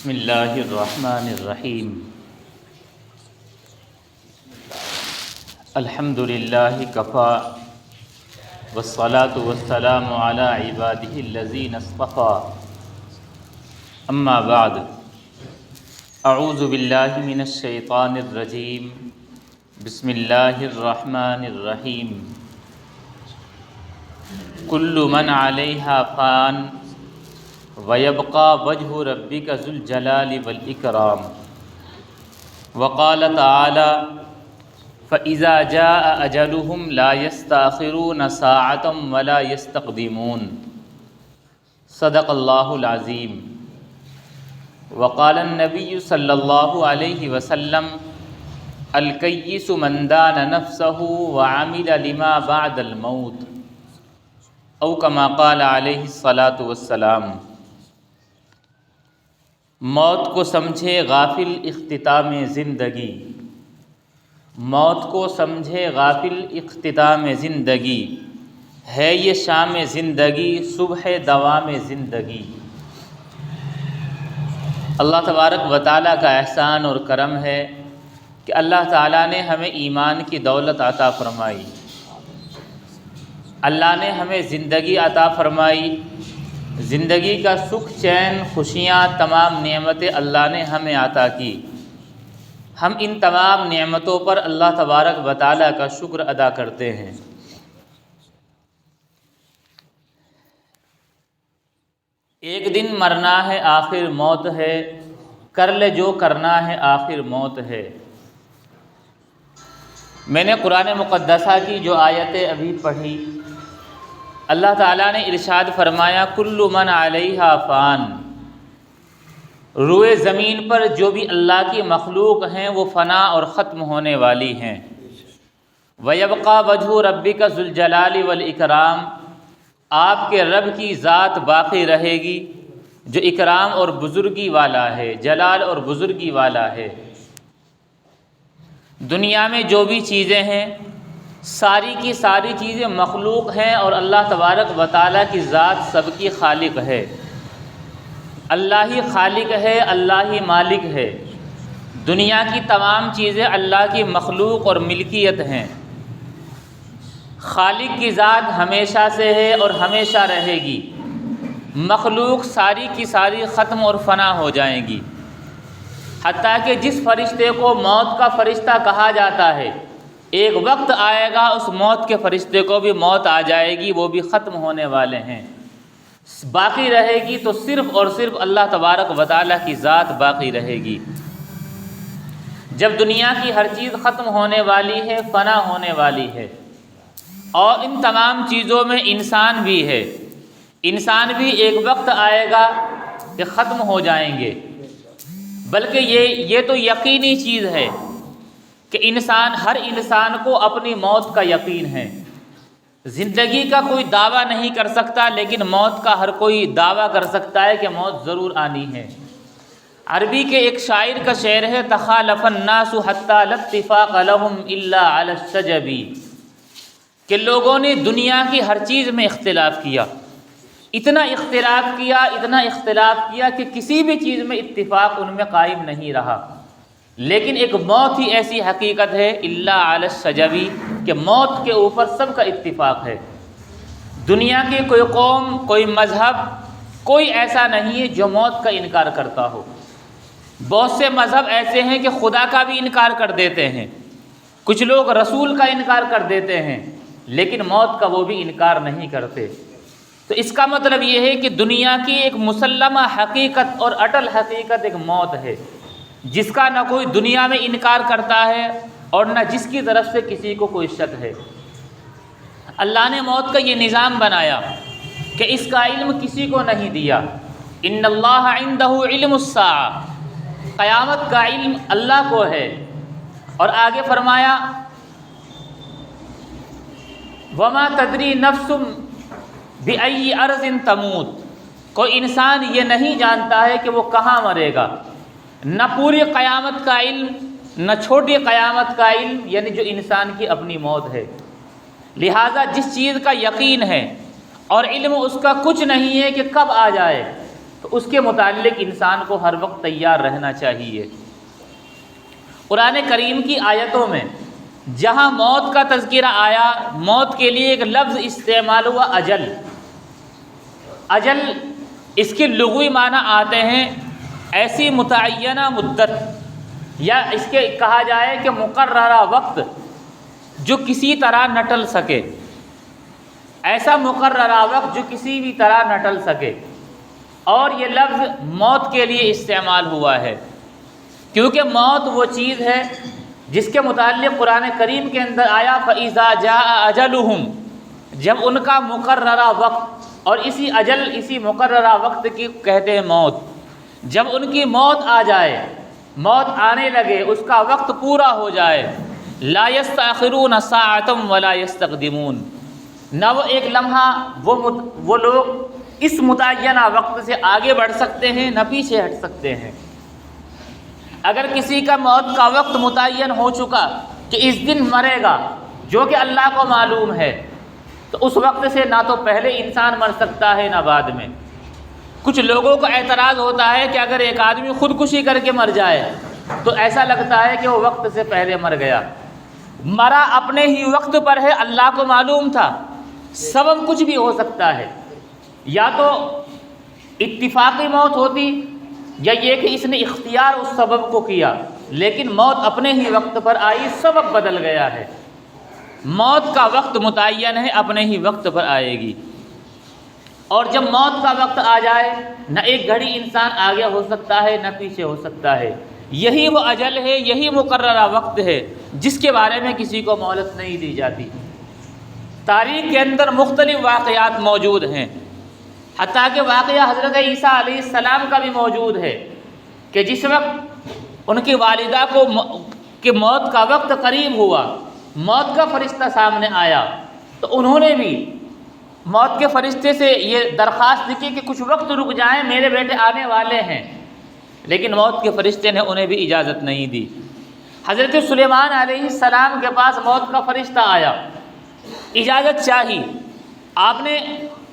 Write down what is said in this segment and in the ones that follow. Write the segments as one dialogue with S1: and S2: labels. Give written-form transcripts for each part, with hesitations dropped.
S1: بسم اللہ الرحمن الرحیم الحمد للہ کفا والصلاة والسلام علی عبادہ الذین اصطفیٰ اما بعد اعوذ باللہ من الشیطان الرجیم بسم اللہ الرحمن الرحیم کل من علیہا فان وَيَبْقَى وَجْهُ رَبِّكَ ذُو الْجَلَالِ وَالْإِكْرَامِ وَقَالَ تَعَالَى فَإِذَا جَاءَ أَجَلُهُمْ لَا يَسْتَأْخِرُونَ سَاعَةً وَلَا يَسْتَقْدِمُونَ صدق اللہ العظیم۔ وقال النبی صلی اللہ علیہ وسلم الکیس من دان نفسہ وعمل لما بعد الموت او کما قال علیہ الصلاۃ والسلام۔ موت کو سمجھے غافل اختتام زندگی، موت کو سمجھے غافل اختتام زندگی، ہے یہ شام زندگی صبح دوام زندگی۔ اللہ تبارک و تعالیٰ کا احسان اور کرم ہے کہ اللہ تعالیٰ نے ہمیں ایمان کی دولت عطا فرمائی، اللہ نے ہمیں زندگی عطا فرمائی، زندگی کا سکھ چین خوشیاں تمام نعمتیں اللہ نے ہمیں عطا کی۔ ہم ان تمام نعمتوں پر اللہ تبارک و تعالیٰ کا شکر ادا کرتے ہیں۔ ایک دن مرنا ہے آخر موت ہے، کر لے جو کرنا ہے آخر موت ہے۔ میں نے قرآن مقدسہ کی جو آیتیں ابھی پڑھی، اللہ تعالیٰ نے ارشاد فرمایا کل من علیہا فان، روئے زمین پر جو بھی اللہ کی مخلوق ہیں وہ فنا اور ختم ہونے والی ہیں۔ وَيَبْقَى وَجْهُ رَبِّكَ ذُو الْجَلَالِ وَالْإِكْرَامِ، آپ کے رب کی ذات باقی رہے گی جو اکرام اور بزرگی والا ہے، جلال اور بزرگی والا ہے۔ دنیا میں جو بھی چیزیں ہیں ساری کی ساری چیزیں مخلوق ہیں اور اللہ تبارک و تعالیٰ کی ذات سب کی خالق ہے۔ اللہ ہی خالق ہے، اللہ ہی مالک ہے۔ دنیا کی تمام چیزیں اللہ کی مخلوق اور ملکیت ہیں۔ خالق کی ذات ہمیشہ سے ہے اور ہمیشہ رہے گی۔ مخلوق ساری کی ساری ختم اور فنا ہو جائیں گی، حتیٰ کہ جس فرشتے کو موت کا فرشتہ کہا جاتا ہے، ایک وقت آئے گا اس موت کے فرشتے کو بھی موت آ جائے گی، وہ بھی ختم ہونے والے ہیں۔ باقی رہے گی تو صرف اور صرف اللہ تبارک و تعالیٰ کی ذات باقی رہے گی۔ جب دنیا کی ہر چیز ختم ہونے والی ہے، فنا ہونے والی ہے، اور ان تمام چیزوں میں انسان بھی ہے، انسان بھی ایک وقت آئے گا کہ ختم ہو جائیں گے۔ بلکہ یہ تو یقینی چیز ہے کہ ہر انسان کو اپنی موت کا یقین ہے۔ زندگی کا کوئی دعویٰ نہیں کر سکتا، لیکن موت کا ہر کوئی دعویٰ کر سکتا ہے کہ موت ضرور آنی ہے۔ عربی کے ایک شاعر کا شعر ہے تخالف الناس حتی لا اتفاق لهم الا علی الشجب، کہ لوگوں نے دنیا کی ہر چیز میں اختلاف کیا، اتنا اختلاف کیا کہ کسی بھی چیز میں اتفاق ان میں قائم نہیں رہا۔ لیکن ایک موت ہی ایسی حقیقت ہے الا علی الشجب کہ موت کے اوپر سب کا اتفاق ہے۔ دنیا کی کوئی قوم، کوئی مذہب، کوئی ایسا نہیں ہے جو موت کا انکار کرتا ہو۔ بہت سے مذہب ایسے ہیں کہ خدا کا بھی انکار کر دیتے ہیں، کچھ لوگ رسول کا انکار کر دیتے ہیں، لیکن موت کا وہ بھی انکار نہیں کرتے۔ تو اس کا مطلب یہ ہے کہ دنیا کی ایک مسلمہ حقیقت اور اٹل حقیقت ایک موت ہے، جس کا نہ کوئی دنیا میں انکار کرتا ہے اور نہ جس کی طرف سے کسی کو کوئی شک ہے۔ اللہ نے موت کا یہ نظام بنایا کہ اس کا علم کسی کو نہیں دیا۔ ان اللہ عندہ علم الساعہ، قیامت کا علم اللہ کو ہے۔ اور آگے فرمایا وما تدری نفس بأی ارض تموت، کوئی انسان یہ نہیں جانتا ہے کہ وہ کہاں مرے گا۔ نہ پوری قیامت کا علم، نہ چھوٹی قیامت کا علم، یعنی جو انسان کی اپنی موت ہے۔ لہٰذا جس چیز کا یقین ہے اور علم اس کا کچھ نہیں ہے کہ کب آ جائے، تو اس کے متعلق انسان کو ہر وقت تیار رہنا چاہیے۔ قرآن کریم کی آیتوں میں جہاں موت کا تذکرہ آیا، موت کے لیے ایک لفظ استعمال ہوا اجل۔ اجل اس کے لغوی معنی آتے ہیں ایسی متعینہ مدت، یا اس کے کہا جائے کہ مقررہ وقت جو کسی طرح نہ ٹل سکے، ایسا مقررہ وقت جو کسی بھی طرح نہ ٹل سکے۔ اور یہ لفظ موت کے لیے استعمال ہوا ہے کیونکہ موت وہ چیز ہے جس کے متعلق قرآن کریم کے اندر آیا فَإِذَا جَاءَ أَجَلُهُمْ، جب ان کا مقررہ وقت، اور اسی اجل اسی مقررہ وقت کی کہتے ہیں موت، جب ان کی موت آ جائے، موت آنے لگے، اس کا وقت پورا ہو جائے، لا يستأخرون ساعة ولا يستقدمون، نہ وہ ایک لمحہ وہ لوگ اس متعینہ وقت سے آگے بڑھ سکتے ہیں نہ پیچھے ہٹ سکتے ہیں۔ اگر کسی کا موت کا وقت متعین ہو چکا کہ اس دن مرے گا، جو کہ اللہ کو معلوم ہے، تو اس وقت سے نہ تو پہلے انسان مر سکتا ہے نہ بعد میں۔ کچھ لوگوں کو اعتراض ہوتا ہے کہ اگر ایک آدمی خودکشی کر کے مر جائے تو ایسا لگتا ہے کہ وہ وقت سے پہلے مر گیا۔ مرا اپنے ہی وقت پر ہے، اللہ کو معلوم تھا۔ سبب کچھ بھی ہو سکتا ہے، یا تو اتفاقی موت ہوتی، یا یہ کہ اس نے اختیار اس سبب کو کیا، لیکن موت اپنے ہی وقت پر آئی، سبب بدل گیا ہے۔ موت کا وقت متعین ہے، اپنے ہی وقت پر آئے گی۔ اور جب موت کا وقت آ جائے، نہ ایک گھڑی انسان آگے ہو سکتا ہے نہ پیچھے ہو سکتا ہے۔ یہی وہ اجل ہے، یہی مقررہ وقت ہے جس کے بارے میں کسی کو مہلت نہیں دی جاتی۔ تاریخ کے اندر مختلف واقعات موجود ہیں، حتیٰ کہ واقعہ حضرت عیسیٰ علیہ السلام کا بھی موجود ہے کہ جس وقت ان کی والدہ کو کہ موت کا وقت قریب ہوا، موت کا فرشتہ سامنے آیا، تو انہوں نے بھی موت کے فرشتے سے یہ درخواست کی کہ کچھ وقت رک جائیں، میرے بیٹے آنے والے ہیں، لیکن موت کے فرشتے نے انہیں بھی اجازت نہیں دی۔ حضرت سلیمان علیہ السلام کے پاس موت کا فرشتہ آیا، اجازت چاہی، آپ نے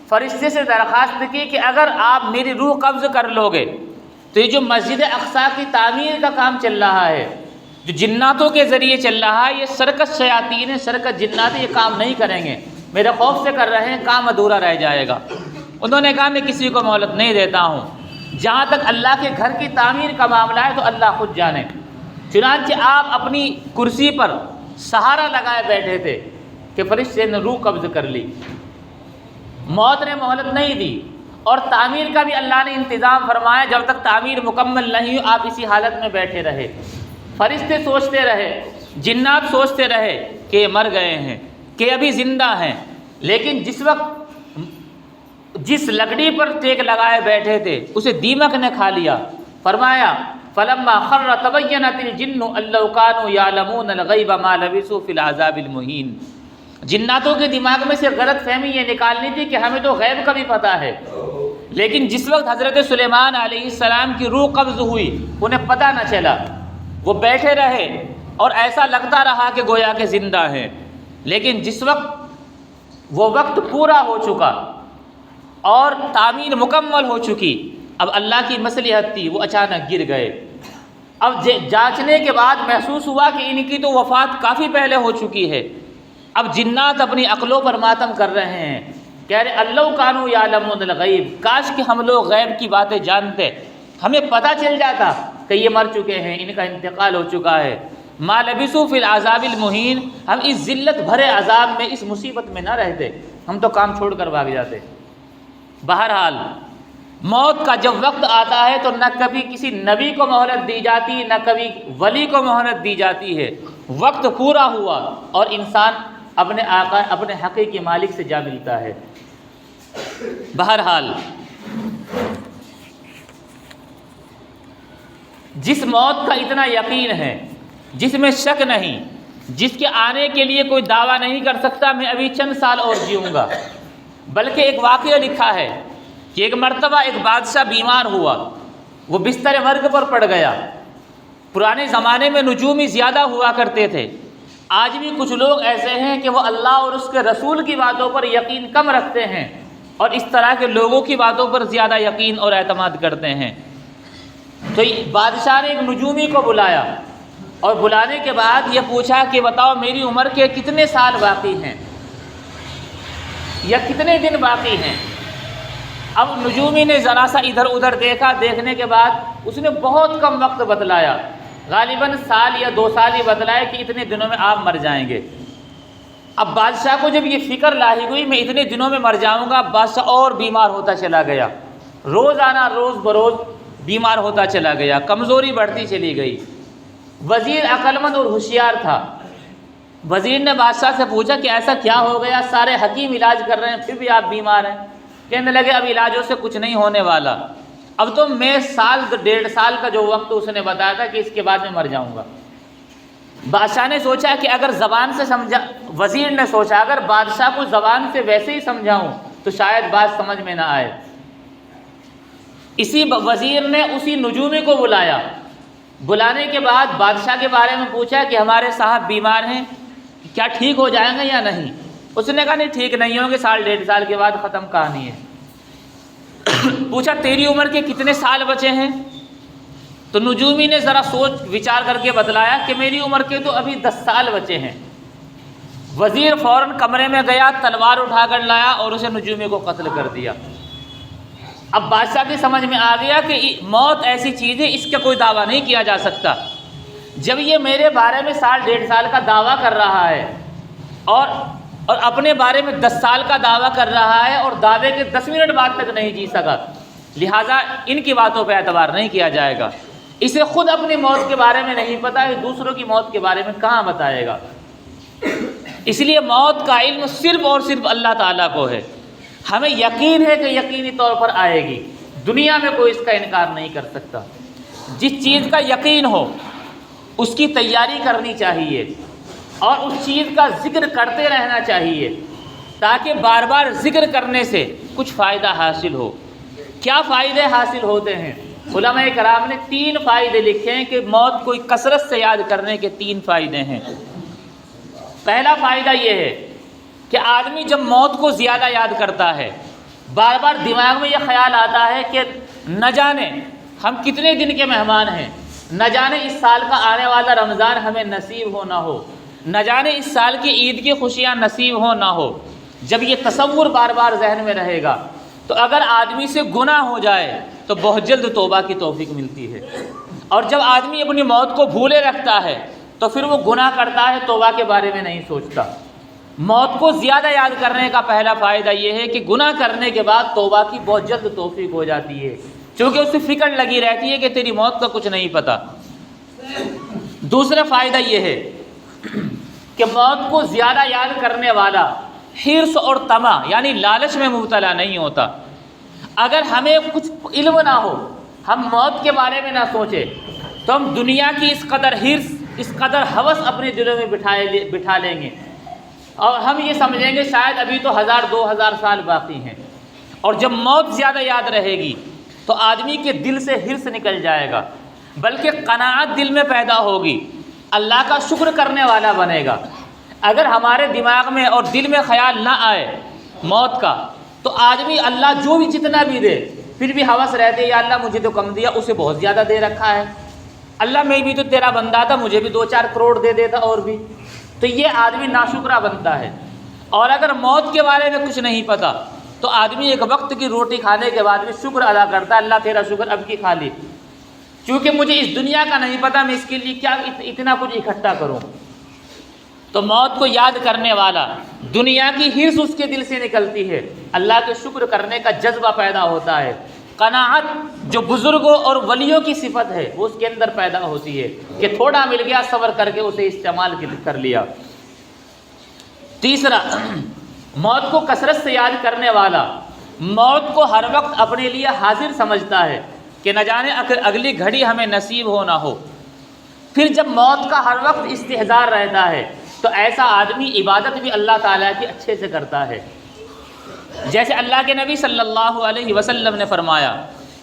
S1: فرشتے سے درخواست کی کہ اگر آپ میری روح قبض کر لو گے تو یہ جو مسجد اقصیٰ کی تعمیر کا کام چل رہا ہے، جو جناتوں کے ذریعے چل رہا ہے، یہ سرکس شیاطین ہیں، سرکس جنات یہ کام نہیں کریں گے، میرے خوف سے کر رہے ہیں، کام ادھورا رہ جائے گا۔ انہوں نے کہا میں کسی کو مہلت نہیں دیتا ہوں، جہاں تک اللہ کے گھر کی تعمیر کا معاملہ ہے تو اللہ خود جانے۔ چنانچہ آپ اپنی کرسی پر سہارا لگائے بیٹھے تھے کہ فرشتے نے روح قبض کر لی، موت نے مہلت نہیں دی، اور تعمیر کا بھی اللہ نے انتظام فرمایا، جب تک تعمیر مکمل نہیں ہو آپ اسی حالت میں بیٹھے رہے۔ فرشتے سوچتے رہے، جنات سوچتے رہے کہ یہ مر گئے ہیں، کہ ابھی زندہ ہیں، لیکن جس وقت جس لکڑی پر ٹیک لگائے بیٹھے تھے اسے دیمک نے کھا لیا۔ فرمایا فلما خر تبینت الجن ان لو كانوا يعلمون الغیب ما لبثوا في العذاب المہین۔ جناتوں کے دماغ میں سے غلط فہمی یہ نکالنی تھی کہ ہمیں تو غیب کا بھی پتہ ہے، لیکن جس وقت حضرت سلیمان علیہ السلام کی روح قبض ہوئی انہیں پتہ نہ چلا، وہ بیٹھے رہے اور ایسا لگتا رہا کہ گویا کہ زندہ ہیں، لیکن جس وقت وہ وقت پورا ہو چکا اور تعمیر مکمل ہو چکی، اب اللہ کی مصلحت تھی، وہ اچانک گر گئے۔ اب جانچنے کے بعد محسوس ہوا کہ ان کی تو وفات کافی پہلے ہو چکی ہے۔ اب جنات اپنی عقلوں پر ماتم کر رہے ہیں، کہہ رہے اللہ کانوا یعلمون الغیب، کاش کہ ہم لوگ غیب کی باتیں جانتے، ہمیں پتہ چل جاتا کہ یہ مر چکے ہیں، ان کا انتقال ہو چکا ہے۔ ما لبثوا فی العذاب المہین، ہم اس ذلت بھرے عذاب میں، اس مصیبت میں نہ رہتے، ہم تو کام چھوڑ کر بھاگ جاتے۔ بہرحال موت کا جب وقت آتا ہے تو نہ کبھی کسی نبی کو مہلت دی جاتی، نہ کبھی ولی کو مہلت دی جاتی ہے۔ وقت پورا ہوا اور انسان اپنے آقا، اپنے حقیقی مالک سے جا ملتا ہے۔ بہرحال جس موت کا اتنا یقین ہے، جس میں شک نہیں، جس کے آنے کے لیے کوئی دعویٰ نہیں کر سکتا میں ابھی چند سال اور جیوں گا، بلکہ ایک واقعہ لکھا ہے کہ ایک مرتبہ ایک بادشاہ بیمار ہوا، وہ بستر مرگ پر پڑ گیا۔ پرانے زمانے میں نجومی زیادہ ہوا کرتے تھے، آج بھی کچھ لوگ ایسے ہیں کہ وہ اللہ اور اس کے رسول کی باتوں پر یقین کم رکھتے ہیں، اور اس طرح کے لوگوں کی باتوں پر زیادہ یقین اور اعتماد کرتے ہیں۔ تو بادشاہ نے ایک نجومی کو بلایا اور بلانے کے بعد یہ پوچھا کہ بتاؤ میری عمر کے کتنے سال باقی ہیں یا کتنے دن باقی ہیں۔ اب نجومی نے ذرا سا ادھر ادھر دیکھا، دیکھنے کے بعد اس نے بہت کم وقت بتلایا، غالباً سال یا 2 سال ہی بتلایا کہ اتنے دنوں میں آپ مر جائیں گے۔ اب بادشاہ کو جب یہ فکر لاحق ہوئی میں اتنے دنوں میں مر جاؤں گا، بادشاہ اور بیمار ہوتا چلا گیا، روزانہ روز بروز بیمار ہوتا چلا گیا، کمزوری بڑھتی چلی گئی۔ وزیر عقل مند اور ہوشیار تھا، وزیر نے بادشاہ سے پوچھا کہ ایسا کیا ہو گیا، سارے حکیم علاج کر رہے ہیں پھر بھی آپ بیمار ہیں؟ کہنے لگے اب علاجوں سے کچھ نہیں ہونے والا، اب تو میں سال 1.5 سال کا جو وقت اس نے بتایا تھا کہ اس کے بعد میں مر جاؤں گا۔ بادشاہ نے سوچا کہ اگر زبان سے سمجھا، وزیر نے سوچا اگر بادشاہ کو زبان سے ویسے ہی سمجھاؤں تو شاید بات سمجھ میں نہ آئے۔ اسی وزیر نے اسی نجومی کو بلایا، بلانے کے بعد بادشاہ کے بارے میں پوچھا کہ ہمارے صاحب بیمار ہیں، کیا ٹھیک ہو جائیں گے یا نہیں؟ اس نے کہا نہیں ٹھیک نہیں ہوں گے، 1.5 سال کے بعد ختم کہانی ہے۔ پوچھا تیری عمر کے کتنے سال بچے ہیں؟ تو نجومی نے ذرا سوچ وچار کر کے بتلایا کہ میری عمر کے تو ابھی 10 سال بچے ہیں۔ وزیر فوراً کمرے میں گیا، تلوار اٹھا کر لایا اور اسے نجومی کو قتل کر دیا۔ اب بادشاہ کی سمجھ میں آ گیا کہ موت ایسی چیز ہے اس کا کوئی دعویٰ نہیں کیا جا سکتا۔ جب یہ میرے بارے میں 1.5 سال کا دعویٰ کر رہا ہے اور اپنے بارے میں 10 سال کا دعویٰ کر رہا ہے اور دعوے کے 10 منٹ بعد تک نہیں جی سکا، لہٰذا ان کی باتوں پہ اعتبار نہیں کیا جائے گا۔ اسے خود اپنی موت کے بارے میں نہیں پتہ ہے، دوسروں کی موت کے بارے میں کہاں بتائے گا؟ اس لیے موت کا علم صرف اور صرف اللہ تعالیٰ کو ہے۔ ہمیں یقین ہے کہ یقینی طور پر آئے گی، دنیا میں کوئی اس کا انکار نہیں کر سکتا۔ جس چیز کا یقین ہو اس کی تیاری کرنی چاہیے اور اس چیز کا ذکر کرتے رہنا چاہیے تاکہ بار بار ذکر کرنے سے کچھ فائدہ حاصل ہو۔ کیا فائدے حاصل ہوتے ہیں؟ علماء کرام نے 3 فائدے لکھے ہیں کہ موت کو کثرت سے یاد کرنے کے 3 فائدے ہیں۔ پہلا فائدہ یہ ہے کہ آدمی جب موت کو زیادہ یاد کرتا ہے، بار بار دماغ میں یہ خیال آتا ہے کہ نہ جانے ہم کتنے دن کے مہمان ہیں، نہ جانے اس سال کا آنے والا رمضان ہمیں نصیب ہو نہ ہو، نہ جانے اس سال کی عید کی خوشیاں نصیب ہو نہ ہو۔ جب یہ تصور بار بار ذہن میں رہے گا تو اگر آدمی سے گناہ ہو جائے تو بہت جلد توبہ کی توفیق ملتی ہے، اور جب آدمی اپنی موت کو بھولے رکھتا ہے تو پھر وہ گناہ کرتا ہے، توبہ کے بارے میں نہیں سوچتا۔ موت کو زیادہ یاد کرنے کا پہلا فائدہ یہ ہے کہ گناہ کرنے کے بعد توبہ کی بہت جلد توفیق ہو جاتی ہے، چونکہ اس سے فکر لگی رہتی ہے کہ تیری موت کا کچھ نہیں پتہ۔ دوسرا فائدہ یہ ہے کہ موت کو زیادہ یاد کرنے والا حرص اور طمع یعنی لالچ میں مبتلا نہیں ہوتا۔ اگر ہمیں کچھ علم نہ ہو، ہم موت کے بارے میں نہ سوچیں تو ہم دنیا کی اس قدر حرص، اس قدر ہوس اپنے دلوں میں بٹھا لیں گے اور ہم یہ سمجھیں گے شاید ابھی تو 1000-2000 سال باقی ہیں۔ اور جب موت زیادہ یاد رہے گی تو آدمی کے دل سے حرص نکل جائے گا، بلکہ قناعت دل میں پیدا ہوگی، اللہ کا شکر کرنے والا بنے گا۔ اگر ہمارے دماغ میں اور دل میں خیال نہ آئے موت کا تو آدمی اللہ جو بھی جتنا بھی دے پھر بھی ہوس رہتے یا اللہ مجھے تو کم دیا، اسے بہت زیادہ دے رکھا ہے، اللہ میں بھی تو تیرا بندہ تھا مجھے بھی 2-4 کروڑ دے دیتا اور بھی، تو یہ آدمی ناشکرا بنتا ہے۔ اور اگر موت کے بارے میں کچھ نہیں پتہ تو آدمی ایک وقت کی روٹی کھانے کے بعد بھی شکر ادا کرتا ہے، اللہ تیرا شکر اب کی کھا لی، چونکہ مجھے اس دنیا کا نہیں پتہ میں اس کے لیے کیا اتنا کچھ اکٹھا کروں۔ تو موت کو یاد کرنے والا دنیا کی حرص اس کے دل سے نکلتی ہے، اللہ کے شکر کرنے کا جذبہ پیدا ہوتا ہے، قناعت جو بزرگوں اور ولیوں کی صفت ہے وہ اس کے اندر پیدا ہوتی ہے کہ تھوڑا مل گیا صبر کر کے اسے استعمال کر لیا۔ تیسرا، موت کو کثرت سے یاد کرنے والا موت کو ہر وقت اپنے لیے حاضر سمجھتا ہے کہ نہ جانے اگلی گھڑی ہمیں نصیب ہو نہ ہو۔ پھر جب موت کا ہر وقت استحضار رہتا ہے تو ایسا آدمی عبادت بھی اللہ تعالیٰ کی اچھے سے کرتا ہے۔ جیسے اللہ کے نبی صلی اللہ علیہ وسلم نے فرمایا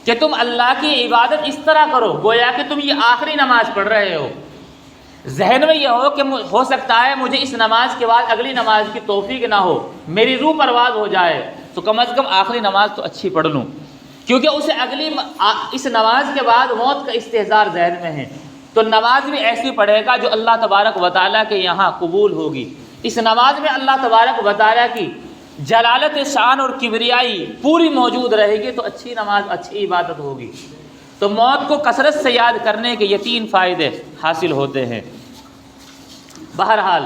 S1: کہ تم اللہ کی عبادت اس طرح کرو گویا کہ تم یہ آخری نماز پڑھ رہے ہو، ذہن میں یہ ہو کہ ہو سکتا ہے مجھے اس نماز کے بعد اگلی نماز کی توفیق نہ ہو، میری روح پرواز ہو جائے، تو کم از کم آخری نماز تو اچھی پڑھ لوں، کیونکہ اسے اس نماز کے بعد موت کا استحضار ذہن میں ہے، تو نماز بھی ایسی پڑھے گا جو اللہ تبارک و تعالیٰ کے یہاں قبول ہوگی۔ اس نماز میں اللہ تبارک و تعالیٰ کی جلالت شان اور کبریائی پوری موجود رہے گی، تو اچھی نماز اچھی عبادت ہوگی۔ تو موت کو کثرت سے یاد کرنے کے یہ 3 فائدے حاصل ہوتے ہیں۔ بہرحال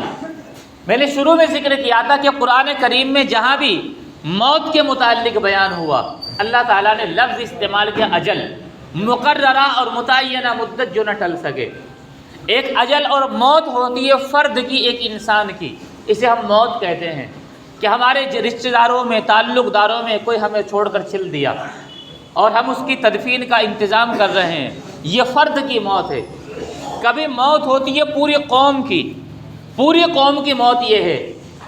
S1: میں نے شروع میں ذکر کیا تھا کہ قرآن کریم میں جہاں بھی موت کے متعلق بیان ہوا، اللہ تعالیٰ نے لفظ استعمال کیا اجل، مقررہ اور متعینہ مدت جو نہ ٹل سکے۔ ایک اجل اور موت ہوتی ہے فرد کی، ایک انسان کی، اسے ہم موت کہتے ہیں کہ ہمارے رشتہ داروں میں، تعلق داروں میں کوئی ہمیں چھوڑ کر چل دیا اور ہم اس کی تدفین کا انتظام کر رہے ہیں، یہ فرد کی موت ہے۔ کبھی موت ہوتی ہے پوری قوم کی، پوری قوم کی موت یہ ہے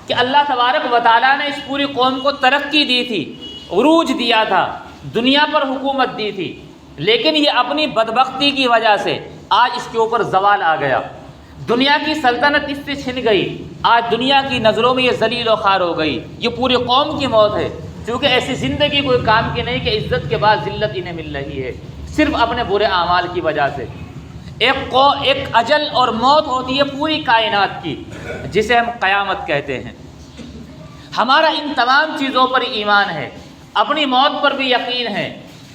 S1: کہ اللہ تبارک و تعالیٰ نے اس پوری قوم کو ترقی دی تھی، عروج دیا تھا، دنیا پر حکومت دی تھی، لیکن یہ اپنی بدبختی کی وجہ سے آج اس کے اوپر زوال آ گیا، دنیا کی سلطنت اس سے چھن گئی، آج دنیا کی نظروں میں یہ ذلیل و خوار ہو گئی۔ یہ پوری قوم کی موت ہے، کیونکہ ایسی زندگی کوئی کام کی نہیں کہ عزت کے بعد ذلت انہیں مل رہی ہے، صرف اپنے برے اعمال کی وجہ سے۔ ایک اجل اور موت ہوتی ہے پوری کائنات کی، جسے ہم قیامت کہتے ہیں۔ ہمارا ان تمام چیزوں پر ایمان ہے، اپنی موت پر بھی یقین ہے،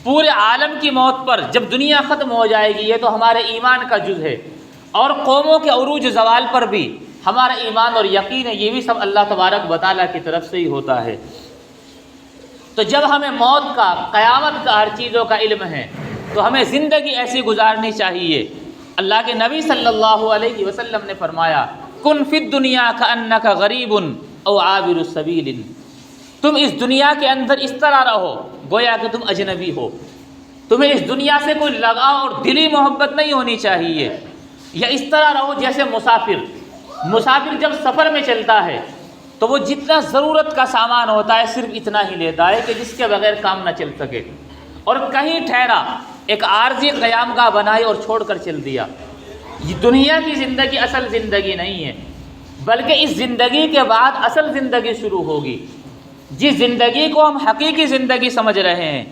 S1: پورے عالم کی موت پر، جب دنیا ختم ہو جائے گی، یہ تو ہمارے ایمان کا جز ہے، اور قوموں کے عروج زوال پر بھی ہمارا ایمان اور یقین ہے، یہ بھی سب اللہ تبارک و تعالیٰ کی طرف سے ہی ہوتا ہے۔ تو جب ہمیں موت کا، قیامت کا، ہر چیزوں کا علم ہے، تو ہمیں زندگی ایسی گزارنی چاہیے۔ اللہ کے نبی صلی اللہ علیہ وسلم نے فرمایا، کن فی الدنیا کأنک غریب او عابر السبیل، تم اس دنیا کے اندر اس طرح رہو گویا کہ تم اجنبی ہو، تمہیں اس دنیا سے کوئی لگاؤ اور دلی محبت نہیں ہونی چاہیے، یا اس طرح رہو جیسے مسافر جب سفر میں چلتا ہے تو وہ جتنا ضرورت کا سامان ہوتا ہے صرف اتنا ہی لیتا ہے کہ جس کے بغیر کام نہ چل سکے، اور کہیں ٹھہرا ایک عارضی قیام گاہ بنائی اور چھوڑ کر چل دیا۔ یہ دنیا کی زندگی اصل زندگی نہیں ہے، بلکہ اس زندگی کے بعد اصل زندگی شروع ہوگی، جس زندگی کو ہم حقیقی زندگی سمجھ رہے ہیں۔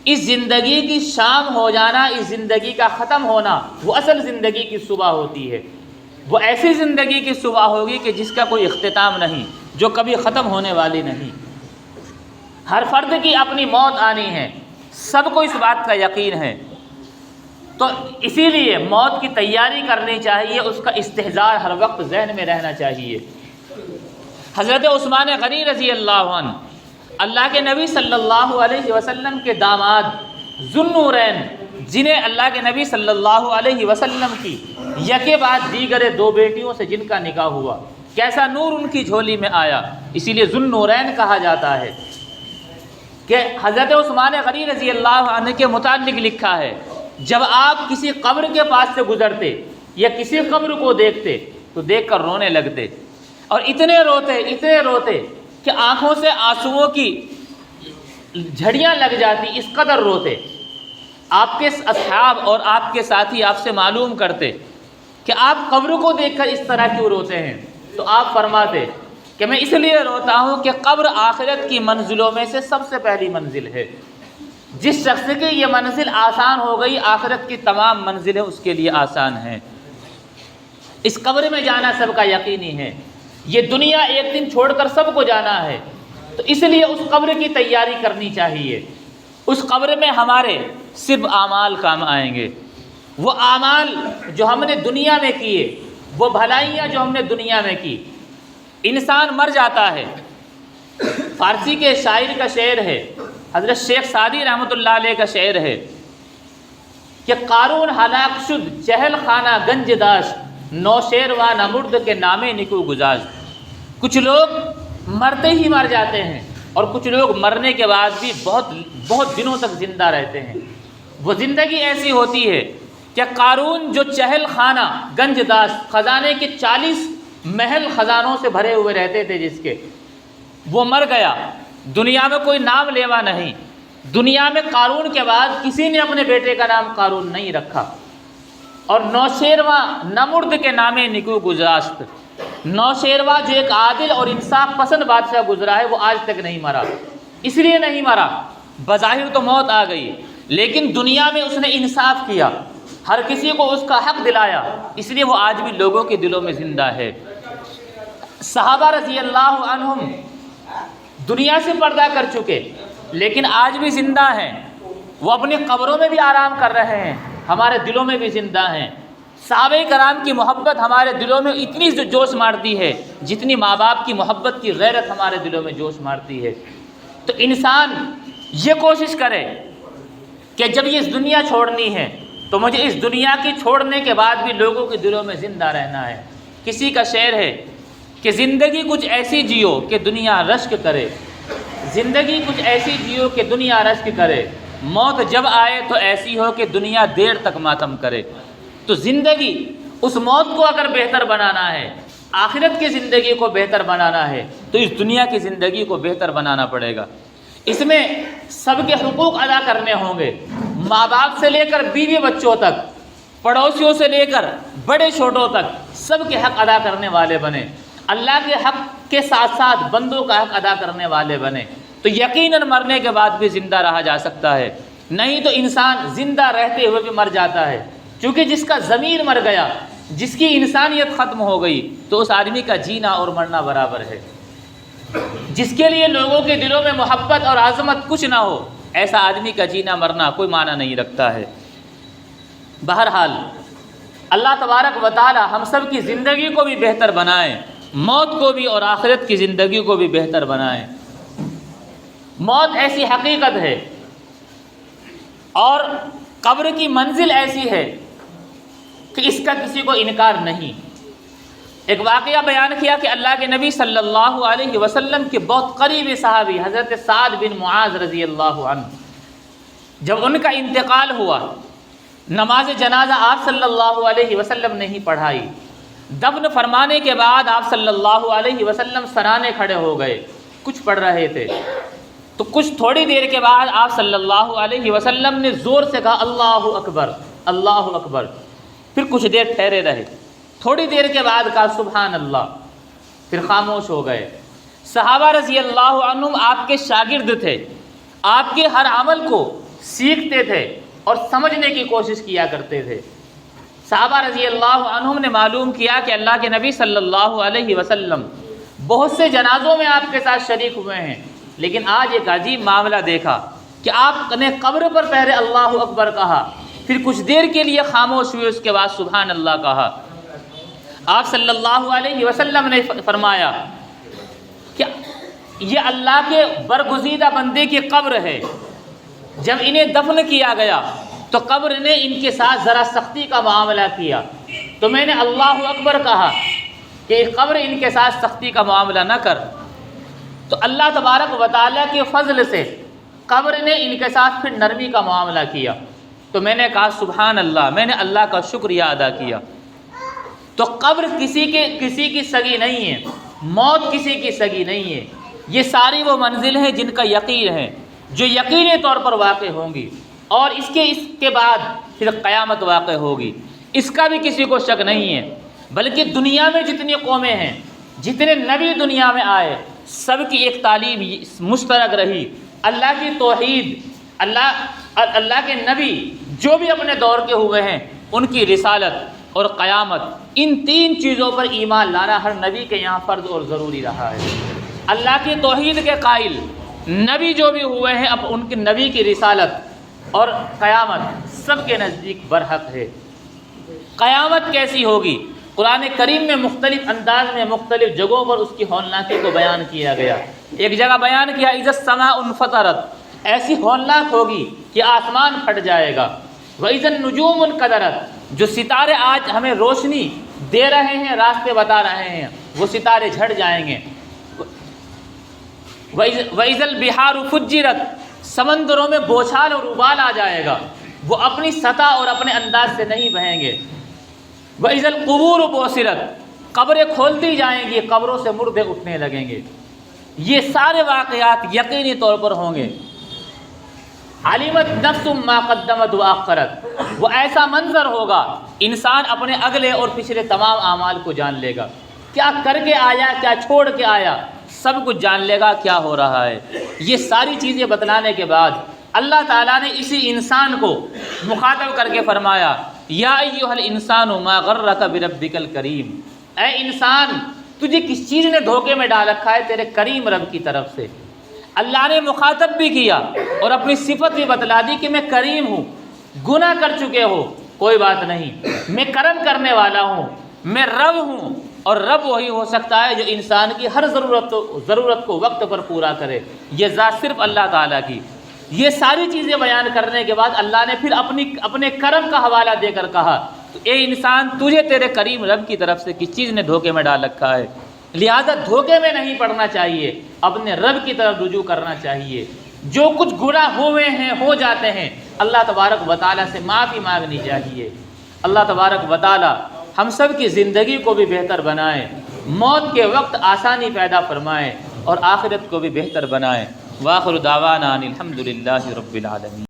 S1: اس زندگی کی شام ہو جانا، اس زندگی کا ختم ہونا، وہ اصل زندگی کی صبح ہوتی ہے۔ وہ ایسی زندگی کی صبح ہوگی کہ جس کا کوئی اختتام نہیں، جو کبھی ختم ہونے والی نہیں۔ ہر فرد کی اپنی موت آنی ہے، سب کو اس بات کا یقین ہے، تو اسی لیے موت کی تیاری کرنی چاہیے، اس کا استحضار ہر وقت ذہن میں رہنا چاہیے۔ حضرت عثمان غنی رضی اللہ عنہ، اللہ کے نبی صلی اللہ علیہ وسلم کے داماد ذو النورین، جنہیں اللہ کے نبی صلی اللہ علیہ وسلم کی یکے بعد دیگر 2 بیٹیوں سے جن کا نکاح ہوا، کیسا نور ان کی جھولی میں آیا، اسی لیے ذو النورین کہا جاتا ہے۔ کہ حضرت عثمان غنی رضی اللہ عنہ کے متعلق لکھا ہے، جب آپ کسی قبر کے پاس سے گزرتے یا کسی قبر کو دیکھتے تو دیکھ کر رونے لگتے، اور اتنے روتے کہ آنکھوں سے آنسوؤں کی جھڑیاں لگ جاتی، اس قدر روتے۔ آپ کے اصحاب اور آپ کے ساتھی آپ سے معلوم کرتے کہ آپ قبر کو دیکھ کر اس طرح کیوں روتے ہیں، تو آپ فرماتے کہ میں اس لیے روتا ہوں کہ قبر آخرت کی منزلوں میں سے سب سے پہلی منزل ہے، جس شخص کی یہ منزل آسان ہو گئی، آخرت کی تمام منزلیں اس کے لیے آسان ہیں۔ اس قبر میں جانا سب کا یقینی ہے، یہ دنیا ایک دن چھوڑ کر سب کو جانا ہے، تو اس لیے اس قبر کی تیاری کرنی چاہیے۔ اس قبر میں ہمارے صرف اعمال کام آئیں گے، وہ اعمال جو ہم نے دنیا میں کیے، وہ بھلائیاں جو ہم نے دنیا میں کی۔ انسان مر جاتا ہے، فارسی کے شاعر کا شعر ہے، حضرت شیخ سعدی رحمۃ اللہ علیہ کا شعر ہے کہ قارون ہلاک شد چہل خانہ گنج داشت، نوشیروان مرد کے نامے نکو گزاشت۔ کچھ لوگ مرتے ہی مر جاتے ہیں، اور کچھ لوگ مرنے کے بعد بھی بہت دنوں تک زندہ رہتے ہیں۔ وہ زندگی ایسی ہوتی ہے کہ قارون جو چہل خانہ گنج داشت، خزانے کے 40 محل خزانوں سے بھرے ہوئے رہتے تھے جس کے، وہ مر گیا، دنیا میں کوئی نام لیوا نہیں۔ دنیا میں قارون کے بعد کسی نے اپنے بیٹے کا نام قارون نہیں رکھا۔ اور نوشیرواں نمرد کے نامے نکو گزاشت، نوشیرواں جو ایک عادل اور انصاف پسند بادشاہ گزرا ہے، وہ آج تک نہیں مرا۔ اس لیے نہیں مرا، بظاہر تو موت آ گئی، لیکن دنیا میں اس نے انصاف کیا، ہر کسی کو اس کا حق دلایا، اس لیے وہ آج بھی لوگوں کے دلوں میں زندہ ہے۔ صحابہ رضی اللہ عنہم دنیا سے پردہ کر چکے لیکن آج بھی زندہ ہیں، وہ اپنی قبروں میں بھی آرام کر رہے ہیں، ہمارے دلوں میں بھی زندہ ہیں۔ صحابہ کرام کی محبت ہمارے دلوں میں اتنی جوش مارتی ہے جتنی ماں باپ کی محبت کی غیرت ہمارے دلوں میں جوش مارتی ہے۔ تو انسان یہ کوشش کرے کہ جب یہ دنیا چھوڑنی ہے تو مجھے اس دنیا کی چھوڑنے کے بعد بھی لوگوں کے دلوں میں زندہ رہنا ہے۔ کسی کا شعر ہے کہ زندگی کچھ ایسی جیو کہ دنیا رشک کرے، زندگی کچھ ایسی جیو کہ دنیا رشک کرے، موت جب آئے تو ایسی ہو کہ دنیا دیر تک ماتم کرے۔ تو زندگی اس موت کو اگر بہتر بنانا ہے، آخرت کی زندگی کو بہتر بنانا ہے تو اس دنیا کی زندگی کو بہتر بنانا پڑے گا۔ اس میں سب کے حقوق ادا کرنے ہوں گے، ماں باپ سے لے کر بیوی بچوں تک، پڑوسیوں سے لے کر بڑے چھوٹوں تک سب کے حق ادا کرنے والے بنے، اللہ کے حق کے ساتھ ساتھ بندوں کا حق ادا کرنے والے بنے، تو یقیناً مرنے کے بعد بھی زندہ رہا جا سکتا ہے۔ نہیں تو انسان زندہ رہتے ہوئے بھی مر جاتا ہے، کیونکہ جس کا ضمیر مر گیا، جس کی انسانیت ختم ہو گئی، تو اس آدمی کا جینا اور مرنا برابر ہے۔ جس کے لیے لوگوں کے دلوں میں محبت اور عظمت کچھ نہ ہو، ایسا آدمی کا جینا مرنا کوئی معنی نہیں رکھتا ہے۔ بہرحال اللہ تبارک و تعالی ہم سب کی زندگی کو بھی بہتر بنائیں، موت کو بھی اور آخرت کی زندگی کو بھی بہتر بنائیں۔ موت ایسی حقیقت ہے اور قبر کی منزل ایسی ہے کہ اس کا کسی کو انکار نہیں۔ ایک واقعہ بیان کیا کہ اللہ کے نبی صلی اللہ علیہ وسلم کے بہت قریبی صحابی حضرت سعد بن معاذ رضی اللہ عنہ، جب ان کا انتقال ہوا، نماز جنازہ آپ صلی اللہ علیہ وسلم نے ہی پڑھائی۔ دفن فرمانے کے بعد آپ صلی اللہ علیہ وسلم سرانے کھڑے ہو گئے، کچھ پڑھ رہے تھے، تو کچھ تھوڑی دیر کے بعد آپ صلی اللہ علیہ وسلم نے زور سے کہا اللہ اکبر، اللہ اکبر، پھر کچھ دیر ٹھہرے رہے، تھوڑی دیر کے بعد کہا سبحان اللہ، پھر خاموش ہو گئے۔ صحابہ رضی اللہ عنہم آپ کے شاگرد تھے، آپ کے ہر عمل کو سیکھتے تھے اور سمجھنے کی کوشش کیا کرتے تھے۔ صحابہ رضی اللہ عنہم نے معلوم کیا کہ اللہ کے نبی صلی اللہ علیہ وسلم بہت سے جنازوں میں آپ کے ساتھ شریک ہوئے ہیں، لیکن آج ایک عجیب معاملہ دیکھا کہ آپ نے قبر پر پہلے اللہ اکبر کہا، پھر کچھ دیر کے لیے خاموش ہوئے، اس کے بعد سبحان اللہ کہا۔ آپ صلی اللہ علیہ وسلم نے فرمایا کہ یہ اللہ کے برگزیدہ بندے کی قبر ہے، جب انہیں دفن کیا گیا تو قبر نے ان کے ساتھ ذرا سختی کا معاملہ کیا، تو میں نے اللہ اکبر کہا کہ قبر ان کے ساتھ سختی کا معاملہ نہ کر، تو اللہ تبارک و تعالیٰ کے فضل سے قبر نے ان کے ساتھ پھر نرمی کا معاملہ کیا، تو میں نے کہا سبحان اللہ، میں نے اللہ کا شکریہ ادا کیا۔ تو قبر کسی کی سگی نہیں ہے، موت کسی کی سگی نہیں ہے، یہ ساری وہ منزل ہیں جن کا یقین ہے، جو یقینی طور پر واقع ہوں گی، اور اس کے بعد پھر قیامت واقع ہوگی، اس کا بھی کسی کو شک نہیں ہے۔ بلکہ دنیا میں جتنی قومیں ہیں، جتنے نبی دنیا میں آئے، سب کی ایک تعلیم مشترک رہی، اللہ کی توحید، اللہ کے نبی جو بھی اپنے دور کے ہوئے ہیں ان کی رسالت اور قیامت، ان تین چیزوں پر ایمان لانا ہر نبی کے یہاں فرض اور ضروری رہا ہے۔ اللہ کی توحید کے قائل نبی جو بھی ہوئے ہیں، اب ان کے نبی کی رسالت اور قیامت سب کے نزدیک برحق ہے۔ قیامت کیسی ہوگی؟ قرآن کریم میں مختلف انداز میں مختلف جگہوں پر اس کی ہولناکی کو بیان کیا گیا۔ ایک جگہ بیان کیا اذا السماء انفطرت، ایسی ہولناک ہوگی کہ آسمان پھٹ جائے گا۔ واذا النجوم انکدرت، جو ستارے آج ہمیں روشنی دے رہے ہیں، راستے بتا رہے ہیں، وہ ستارے جھڑ جائیں گے۔ واذا البحار فجرت، سمندروں میں بوچھال اور ابال آ جائے گا، وہ اپنی سطح اور اپنے انداز سے نہیں بہیں گے۔ وَإِذَا الْقُبُورُ بُعْثِرَتْ، قبریں کھولتی جائیں گی، قبروں سے مردے اٹھنے لگیں گے۔ یہ سارے واقعات یقینی طور پر ہوں گے۔ عَلِمَتْ نَفْسٌ مَا قَدَّمَتْ وَأَخَّرَتْ، وہ ایسا منظر ہوگا انسان اپنے اگلے اور پچھلے تمام اعمال کو جان لے گا، کیا کر کے آیا، کیا چھوڑ کے آیا، سب کچھ جان لے گا کیا ہو رہا ہے۔ یہ ساری چیزیں بتلانے کے بعد اللہ تعالیٰ نے اسی انسان کو مخاطب کر کے فرمایا یا ایھا الانسان ما غرک بربک الکریم، اے انسان تجھے کس چیز نے دھوکے میں ڈال رکھا ہے؟ تیرے کریم رب کی طرف سے۔ اللہ نے مخاطب بھی کیا اور اپنی صفت بھی بتلا دی کہ میں کریم ہوں، گناہ کر چکے ہو کوئی بات نہیں، میں کرم کرنے والا ہوں، میں رب ہوں، اور رب وہی ہو سکتا ہے جو انسان کی ہر ضرورت کو وقت پر پورا کرے، یہ ذات صرف اللہ تعالیٰ کی۔ یہ ساری چیزیں بیان کرنے کے بعد اللہ نے پھر اپنے کرم کا حوالہ دے کر کہا تو اے انسان تجھے تیرے کریم رب کی طرف سے کس چیز نے دھوکے میں ڈال رکھا ہے؟ لہذا دھوکے میں نہیں پڑنا چاہیے، اپنے رب کی طرف رجوع کرنا چاہیے۔ جو کچھ گناہ ہوئے ہیں ہو جاتے ہیں، اللہ تبارک و تعالیٰ سے معافی مانگنی چاہیے۔ اللہ تبارک و تعالیٰ ہم سب کی زندگی کو بھی بہتر بنائے، موت کے وقت آسانی پیدا فرمائے اور آخرت کو بھی بہتر بنائے۔ وآخر دعوانا ان الحمد للہ رب العالمین۔